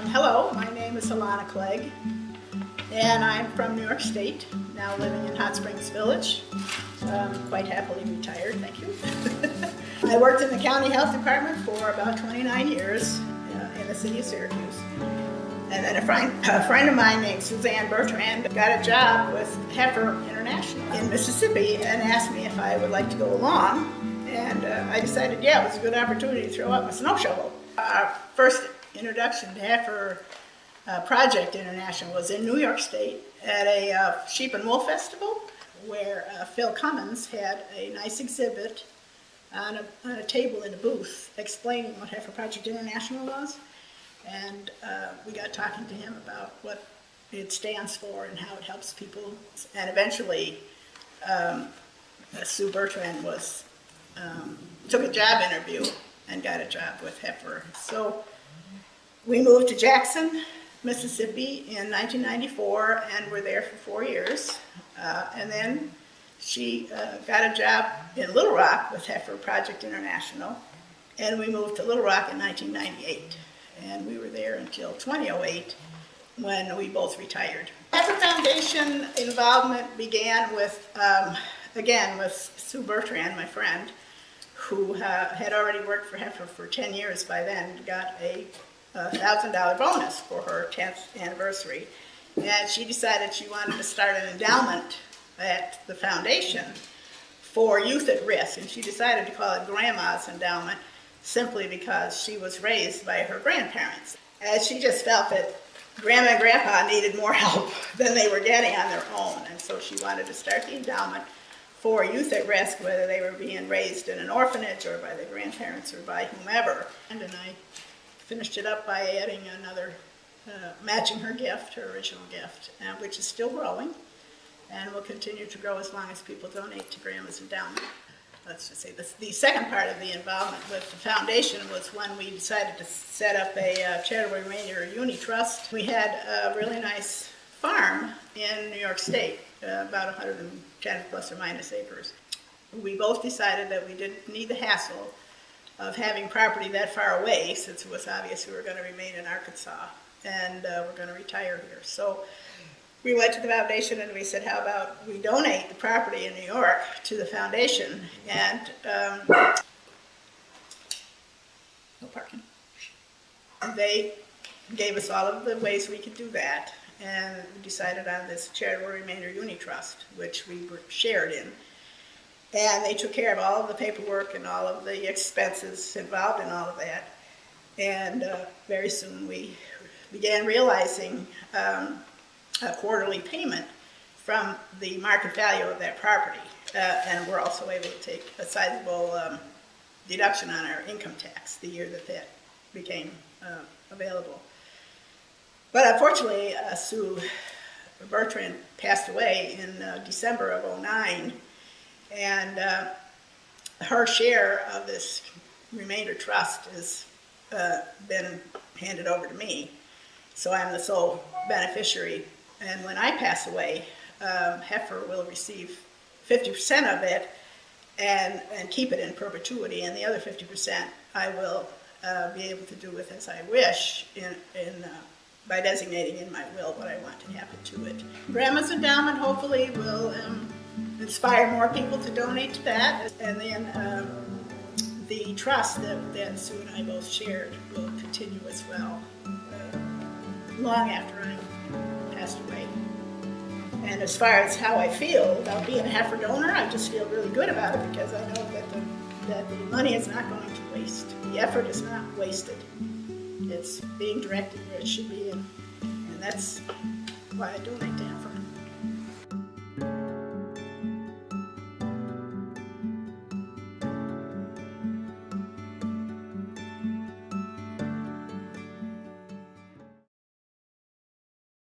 Hello, my name is Alana Clegg, and I'm from New York State, now living in Hot Springs Village. Quite happily retired, thank you. I worked in the county health department for about 29 years in the city of Syracuse. And then a friend of mine named Suzanne Bertrand got a job with Heifer International in Mississippi and asked me if I would like to go along. And I decided, yeah, it was a good opportunity to throw out my snow shovel. Our first introduction to Heifer Project International was in New York State at a sheep and wool festival where Phil Cummins had a nice exhibit on a table in a booth explaining what Heifer Project International was. And we got talking to him about what it stands for and how it helps people. And eventually, Sue Bertrand took a job interview and got a job with Heifer. So we moved to Jackson, Mississippi in 1994 and were there for 4 years. And then she got a job in Little Rock with Heifer Project International. And we moved to Little Rock in 1998. And we were there until 2008 when we both retired. Heifer Foundation involvement began with, again, with Sue Bertrand, my friend, who had already worked for Heifer for 10 years by then, got a $1,000 bonus for her 10th anniversary. And she decided she wanted to start an endowment at the foundation for youth at risk. And she decided to call it Grandma's Endowment, simply because she was raised by her grandparents. And she just felt that Grandma and Grandpa needed more help than they were getting on their own. And so she wanted to start the endowment for youth at risk, whether they were being raised in an orphanage or by their grandparents or by whomever. And I finished it up by adding another, matching her gift, her original gift, which is still growing and will continue to grow as long as people donate to Grandma's Endowment. Let's just say the second part of the involvement with the foundation was when we decided to set up a charitable remainder uni trust. We had a really nice farm in New York State, about 110 plus or minus acres. We both decided that we didn't need the hassle of having property that far away, since it was obvious we were going to remain in Arkansas and we're going to retire here. So we went to the foundation and we said, how about we donate the property in New York to the foundation? And no parking. And they gave us all of the ways we could do that, and we decided on this charitable remainder uni trust, which we were shared in. And they took care of all of the paperwork and all of the expenses involved in all of that. And very soon we began realizing a quarterly payment from the market value of that property. And we're also able to take a sizable deduction on our income tax the year that became available. But unfortunately, Sue Bertrand passed away in December of '09, and her share of this remainder trust has been handed over to me. So I'm the sole beneficiary. And when I pass away, Heifer will receive 50% of it and keep it in perpetuity, and the other 50% I will be able to do with as I wish by designating in my will what I want to happen to it. Grandma's Endowment hopefully will inspire more people to donate to that, and then the trust that Sue and I both shared will continue as well, long after I'm passed away. And as far as how I feel about being a Heifer donor, I just feel really good about it, because I know that the money is not going to waste. The effort is not wasted. It's being directed where it should be, and that's why I donate to Heifer.